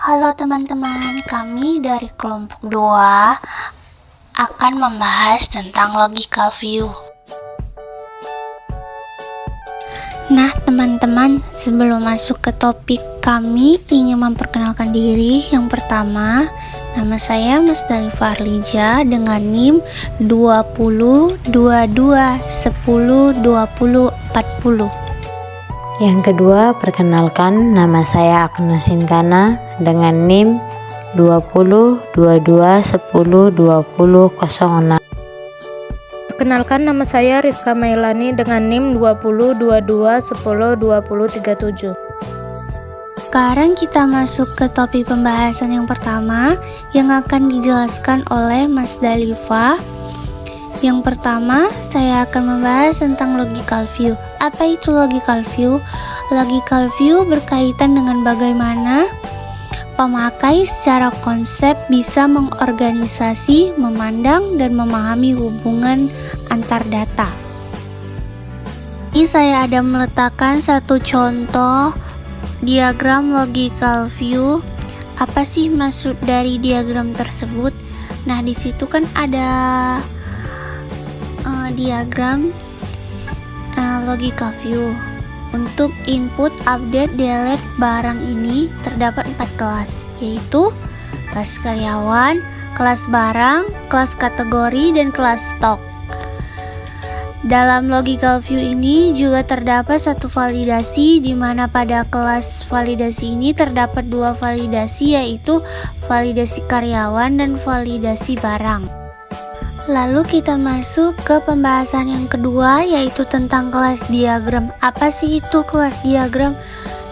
Halo teman-teman, kami dari kelompok 2 akan membahas tentang logical view. Nah teman-teman, sebelum masuk ke topik, kami ingin memperkenalkan diri. Yang pertama, nama saya Mas Dalifah Arlija dengan NIM 2022102040. Yang kedua, perkenalkan, nama saya Agnes Sintana dengan NIM 2022102006. Perkenalkan, nama saya Rizka Mailani dengan NIM 2022102037. Sekarang kita masuk ke topik pembahasan yang pertama yang akan dijelaskan oleh Mas Dalifah. Yang pertama, saya akan membahas tentang logical view. Apa itu logical view? Logical view berkaitan dengan bagaimana pemakai secara konsep bisa mengorganisasi, memandang, dan memahami hubungan antar data. Ini saya ada meletakkan satu contoh diagram logical view. Apa sih maksud dari diagram tersebut? Nah, di situ kan ada diagram logical view. Untuk input, update, delete barang ini terdapat 4 kelas, yaitu kelas karyawan, kelas barang, kelas kategori, dan kelas stok. Dalam logical view ini juga terdapat satu validasi, di mana pada kelas validasi ini terdapat 2 validasi, yaitu validasi karyawan dan validasi barang. Lalu kita masuk ke pembahasan yang kedua, yaitu tentang kelas diagram. Apa sih itu kelas diagram?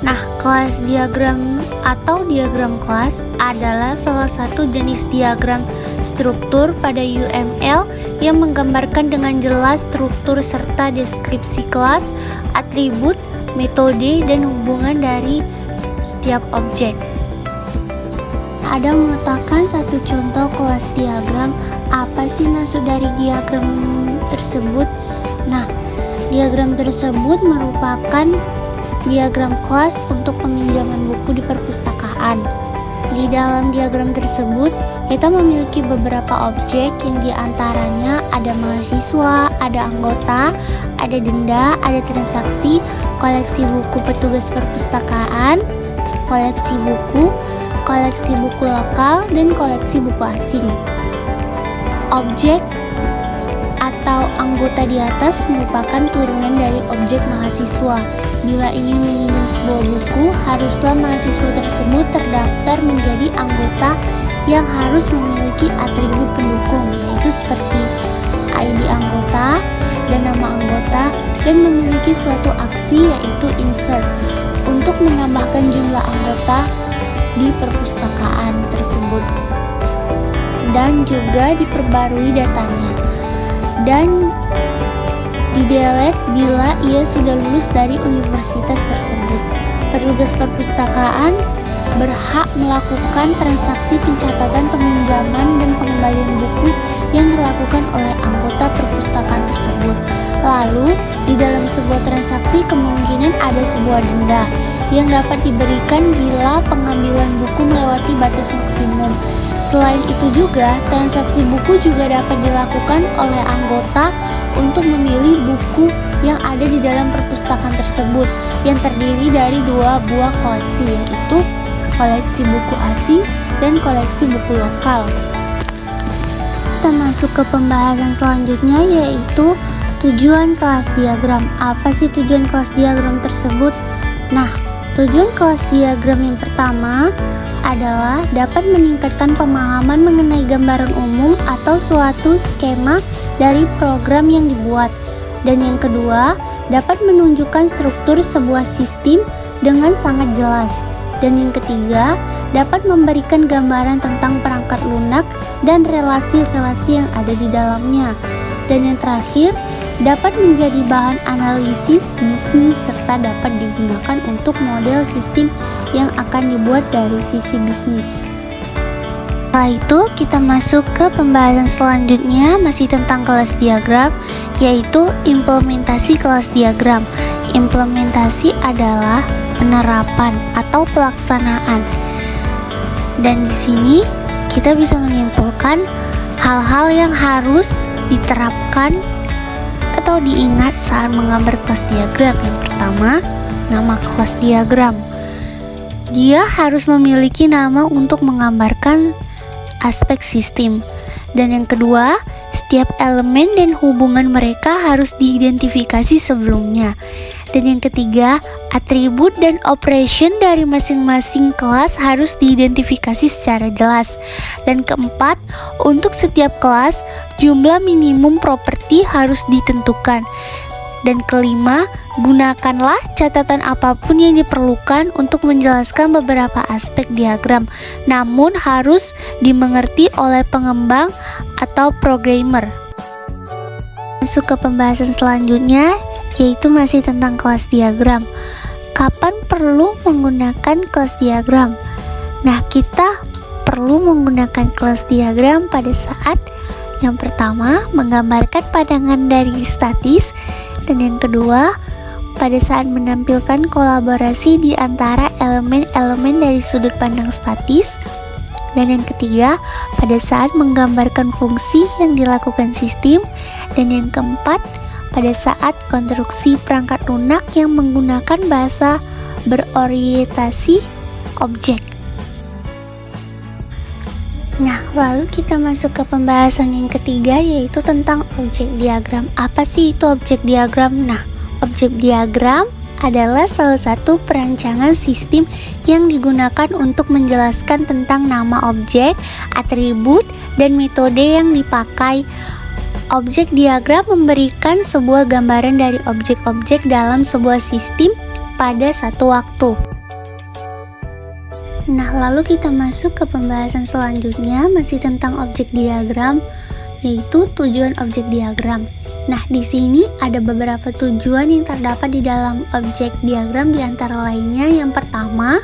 Nah, kelas diagram atau diagram kelas adalah salah satu jenis diagram struktur pada UML yang menggambarkan dengan jelas struktur serta deskripsi kelas, atribut, metode, dan hubungan dari setiap objek. Ada meletakkan satu contoh kelas diagram. Apa sih maksud dari diagram tersebut? Nah, diagram tersebut merupakan diagram kelas untuk peminjaman buku di perpustakaan. Di dalam diagram tersebut, kita memiliki beberapa objek yang diantaranya ada mahasiswa, ada anggota, ada denda, ada transaksi, koleksi buku petugas perpustakaan, koleksi buku lokal, dan koleksi buku asing. Objek atau anggota di atas merupakan turunan dari objek mahasiswa. Bila ingin meminjam sebuah buku, haruslah mahasiswa tersebut terdaftar menjadi anggota yang harus memiliki atribut pendukung, yaitu seperti ID anggota dan nama anggota, dan memiliki suatu aksi yaitu insert untuk menambahkan jumlah anggota di perpustakaan tersebut, dan juga diperbarui datanya, dan di-delete bila ia sudah lulus dari universitas tersebut. Petugas perpustakaan berhak melakukan transaksi pencatatan peminjaman dan pengembalian buku yang dilakukan oleh anggota perpustakaan tersebut. Lalu, di dalam sebuah transaksi kemungkinan ada sebuah denda yang dapat diberikan bila pengambilan buku melewati batas maksimum. Selain itu juga, transaksi buku juga dapat dilakukan oleh anggota untuk memilih buku yang ada di dalam perpustakaan tersebut, yang terdiri dari 2 buah koleksi, yaitu koleksi buku asing dan koleksi buku lokal. Kita masuk ke pembahasan selanjutnya, yaitu tujuan kelas diagram. Apa sih tujuan kelas diagram tersebut? Nah, tujuan kelas diagram yang pertama adalah dapat meningkatkan pemahaman mengenai gambaran umum atau suatu skema dari program yang dibuat. Dan yang kedua, dapat menunjukkan struktur sebuah sistem dengan sangat jelas. Dan yang ketiga, dapat memberikan gambaran tentang perangkat lunak dan relasi-relasi yang ada di dalamnya. Dan yang terakhir, dapat menjadi bahan analisis bisnis serta dapat digunakan untuk model sistem yang akan dibuat dari sisi bisnis. Setelah itu kita masuk ke pembahasan selanjutnya, masih tentang kelas diagram, yaitu implementasi kelas diagram. Implementasi adalah penerapan atau pelaksanaan. Dan di sini kita bisa menyimpulkan hal-hal yang harus diterapkan atau diingat saat menggambar kelas diagram. Yang pertama, nama kelas diagram. Dia harus memiliki nama untuk menggambarkan aspek sistem. Dan yang kedua, setiap elemen dan hubungan mereka harus diidentifikasi sebelumnya. Dan yang ketiga, atribut dan operation dari masing-masing kelas harus diidentifikasi secara jelas. Dan keempat, untuk setiap kelas, jumlah minimum properti harus ditentukan. Dan kelima, gunakanlah catatan apapun yang diperlukan untuk menjelaskan beberapa aspek diagram, namun harus dimengerti oleh pengembang atau programmer. Masuk ke pembahasan selanjutnya, yaitu masih tentang kelas diagram. Kapan perlu menggunakan kelas diagram? Nah, kita perlu menggunakan kelas diagram pada saat yang pertama, menggambarkan pandangan dari statis. Dan yang kedua, pada saat menampilkan kolaborasi di antara elemen-elemen dari sudut pandang statis. Dan yang ketiga, pada saat menggambarkan fungsi yang dilakukan sistem. Dan yang keempat, pada saat konstruksi perangkat lunak yang menggunakan bahasa berorientasi objek. Nah, lalu kita masuk ke pembahasan yang ketiga, yaitu tentang objek diagram. Apa sih itu objek diagram? Nah, objek diagram adalah salah satu perancangan sistem yang digunakan untuk menjelaskan tentang nama objek, atribut, dan metode yang dipakai. Objek diagram memberikan sebuah gambaran dari objek-objek dalam sebuah sistem pada satu waktu. Nah, lalu kita masuk ke pembahasan selanjutnya, masih tentang objek diagram, yaitu tujuan objek diagram. Nah, di sini ada beberapa tujuan yang terdapat di dalam objek diagram, di antara lainnya yang pertama,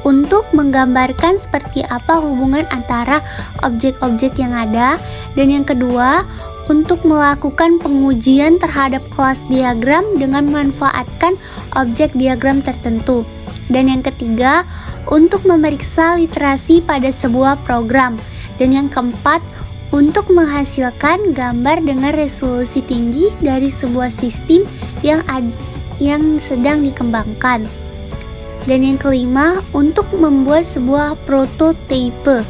untuk menggambarkan seperti apa hubungan antara objek-objek yang ada, dan yang kedua, untuk melakukan pengujian terhadap kelas diagram dengan memanfaatkan objek diagram tertentu. Dan yang ketiga, untuk memeriksa literasi pada sebuah program. Dan yang keempat, untuk menghasilkan gambar dengan resolusi tinggi dari sebuah sistem yang sedang dikembangkan. Dan yang kelima, untuk membuat sebuah prototipe.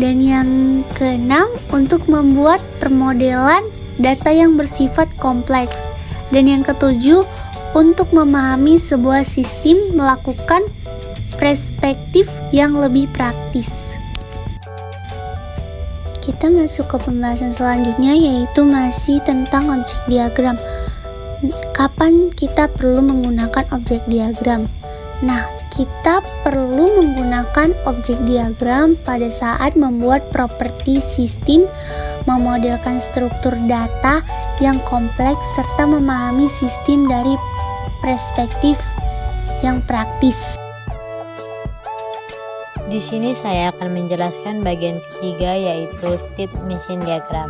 Dan yang keenam, untuk membuat permodelan data yang bersifat kompleks. Dan yang ketujuh, untuk memahami sebuah sistem melakukan perspektif yang lebih praktis. Kita masuk ke pembahasan selanjutnya, yaitu masih tentang objek diagram. Kapan kita perlu menggunakan objek diagram? Nah, kita perlu menggunakan objek diagram pada saat membuat properti sistem, memodelkan struktur data yang kompleks, serta memahami sistem dari perspektif yang praktis. Di sini saya akan menjelaskan bagian ketiga, yaitu state machine diagram.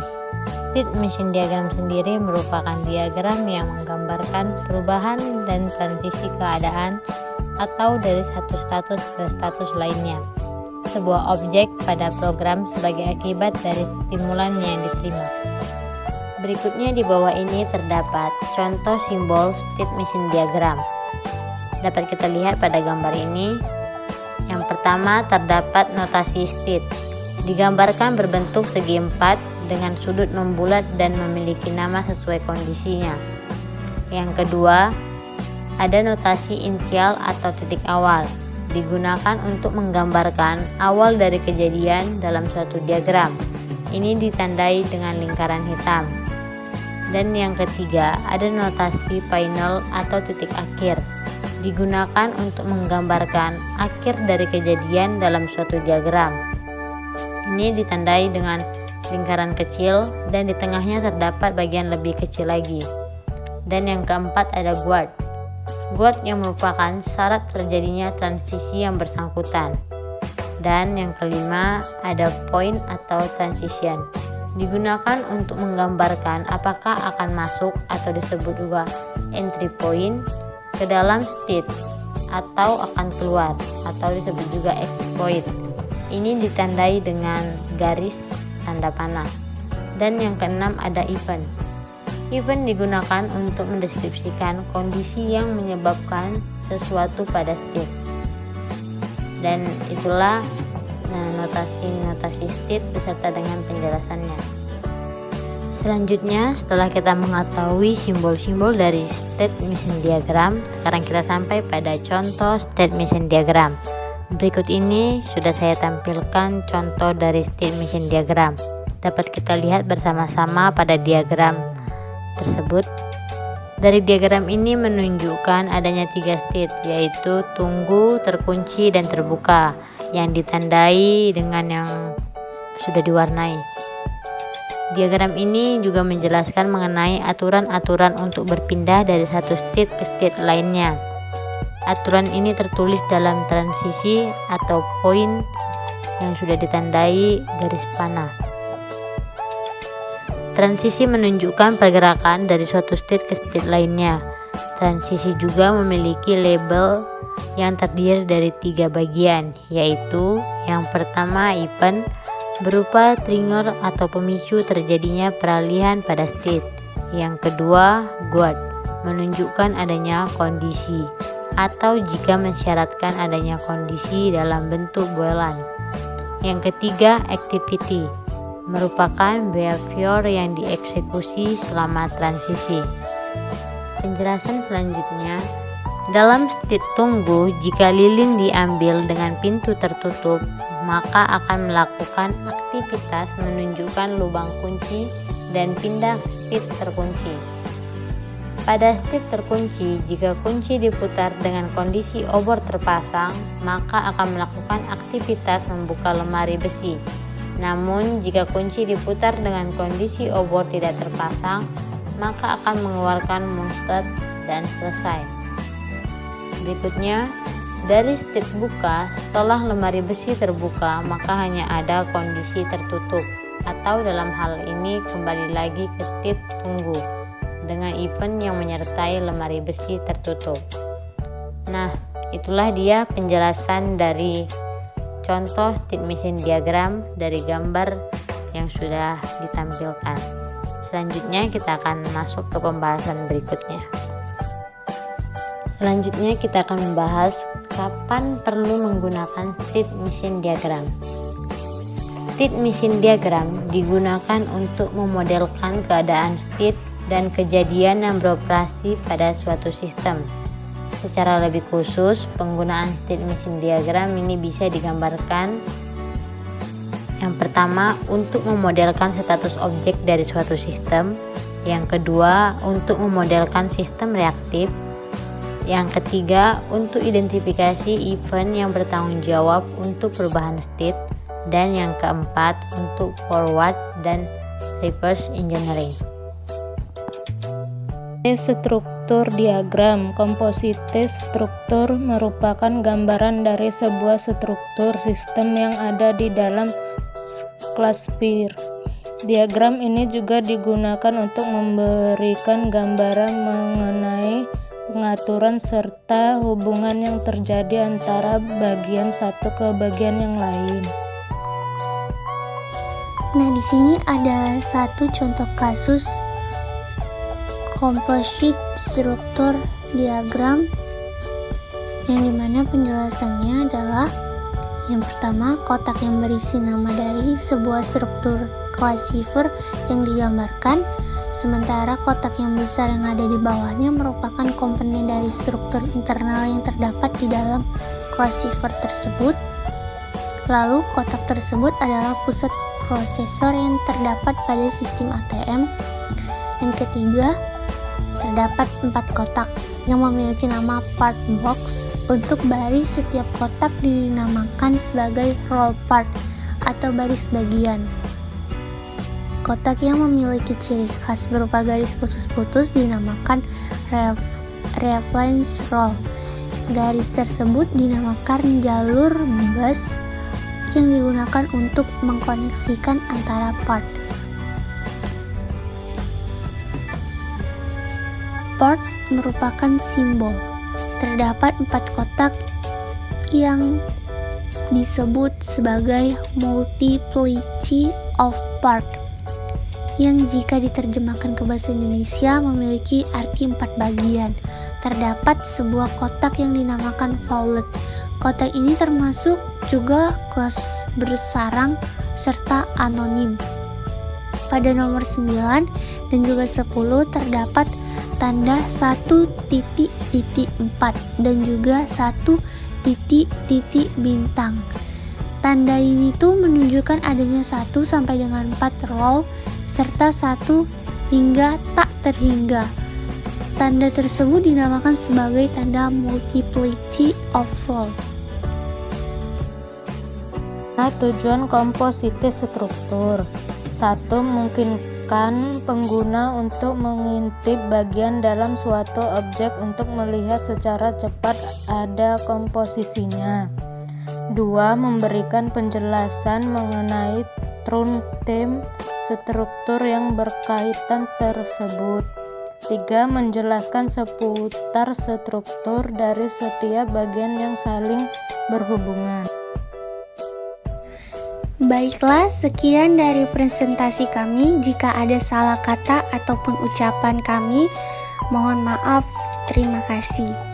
State machine diagram sendiri merupakan diagram yang menggambarkan perubahan dan transisi keadaan atau dari satu status ke status lainnya sebuah objek pada program sebagai akibat dari stimulan yang diterima. Berikutnya di bawah ini terdapat contoh simbol state machine diagram. Dapat kita lihat pada gambar ini. Yang pertama terdapat notasi state. Digambarkan berbentuk segi empat dengan sudut membulat dan memiliki nama sesuai kondisinya. Yang kedua, ada notasi inisial atau titik awal. Digunakan untuk menggambarkan awal dari kejadian dalam suatu diagram. Ini ditandai dengan lingkaran hitam. Dan yang ketiga, ada notasi final atau titik akhir. Digunakan untuk menggambarkan akhir dari kejadian dalam suatu diagram. Ini ditandai dengan lingkaran kecil dan di tengahnya terdapat bagian lebih kecil lagi. Dan yang keempat ada guard. Guard yang merupakan syarat terjadinya transisi yang bersangkutan. Dan yang kelima ada point atau transition. Digunakan untuk menggambarkan apakah akan masuk atau disebut juga entry point ke dalam state atau akan keluar atau disebut juga exit point. Ini ditandai dengan garis tanda panah. Dan yang keenam ada event. Event digunakan untuk mendeskripsikan kondisi yang menyebabkan sesuatu pada state. Dan itulah notasi state beserta dengan penjelasannya. Selanjutnya, setelah kita mengetahui simbol-simbol dari state machine diagram, sekarang kita sampai pada contoh state machine diagram. Berikut ini sudah saya tampilkan contoh dari state machine diagram. Dapat kita lihat bersama-sama pada diagram tersebut. Dari diagram ini menunjukkan adanya 3 state, yaitu tunggu, terkunci, dan terbuka, yang ditandai dengan yang sudah diwarnai. Diagram ini juga menjelaskan mengenai aturan-aturan untuk berpindah dari satu state ke state lainnya. Aturan ini tertulis dalam transisi atau poin yang sudah ditandai garis panah. Transisi menunjukkan pergerakan dari suatu state ke state lainnya. Transisi juga memiliki label yang terdiri dari 3 bagian, yaitu yang pertama event, berupa trigger atau pemicu terjadinya peralihan pada state. Yang kedua guard, menunjukkan adanya kondisi atau jika mensyaratkan adanya kondisi dalam bentuk buelan. Yang ketiga activity, merupakan behavior yang dieksekusi selama transisi. Penjelasan selanjutnya, dalam state tunggu, jika lilin diambil dengan pintu tertutup, maka akan melakukan aktivitas menunjukkan lubang kunci dan pindah ke state terkunci. Pada state terkunci, jika kunci diputar dengan kondisi obor terpasang, maka akan melakukan aktivitas membuka lemari besi. Namun, jika kunci diputar dengan kondisi obor tidak terpasang, maka akan mengeluarkan monster dan selesai. Berikutnya, dari state buka, setelah lemari besi terbuka, maka hanya ada kondisi tertutup, atau dalam hal ini kembali lagi ke state tunggu, dengan event yang menyertai lemari besi tertutup. Nah, itulah dia penjelasan dari contoh state machine diagram dari gambar yang sudah ditampilkan. Selanjutnya kita akan masuk ke pembahasan berikutnya. Selanjutnya kita akan membahas kapan perlu menggunakan state machine diagram. State machine diagram digunakan untuk memodelkan keadaan state dan kejadian yang beroperasi pada suatu sistem. Secara lebih khusus, penggunaan state machine diagram ini bisa digambarkan yang pertama untuk memodelkan status objek dari suatu sistem, yang kedua untuk memodelkan sistem reaktif, yang ketiga untuk identifikasi event yang bertanggung jawab untuk perubahan state, dan yang keempat untuk forward dan reverse engineering. Struktur diagram. Komposite struktur merupakan gambaran dari sebuah struktur sistem yang ada di dalam klaster. Diagram ini juga digunakan untuk memberikan gambaran mengenai pengaturan serta hubungan yang terjadi antara bagian satu ke bagian yang lain. Nah, di sini ada satu contoh kasus composite struktur diagram yang dimana penjelasannya adalah yang pertama, kotak yang berisi nama dari sebuah struktur classifier yang digambarkan, sementara kotak yang besar yang ada di bawahnya merupakan komponen dari struktur internal yang terdapat di dalam classifier tersebut. Lalu kotak tersebut adalah pusat prosesor yang terdapat pada sistem ATM. Yang ketiga, terdapat 4 kotak yang memiliki nama part box. Untuk baris, setiap kotak dinamakan sebagai row part atau baris bagian. Kotak yang memiliki ciri khas berupa garis putus-putus dinamakan reference row. Garis tersebut dinamakan jalur bus yang digunakan untuk mengkoneksikan antara part. Port merupakan simbol. Terdapat 4 kotak yang disebut sebagai multiplicity of part, yang jika diterjemahkan ke bahasa Indonesia memiliki arti 4 bagian. Terdapat sebuah kotak yang dinamakan vowlet. Kotak ini termasuk juga kelas bersarang serta anonim. Pada nomor 9 dan juga 10 terdapat tanda 1.4 dan juga 1.. Tanda ini tuh menunjukkan adanya 1 sampai dengan 4 roll serta 1 hingga tak terhingga. Tanda tersebut dinamakan sebagai tanda multiplicity of roll. Nah, tujuan kompositis struktur. 1. Memungkinkan pengguna untuk mengintip bagian dalam suatu objek untuk melihat secara cepat ada komposisinya. 2. Memberikan penjelasan mengenai true theme struktur yang berkaitan tersebut. 3. Menjelaskan seputar struktur dari setiap bagian yang saling berhubungan. Baiklah, sekian dari presentasi kami. Jika ada salah kata ataupun ucapan kami, mohon maaf. Terima kasih.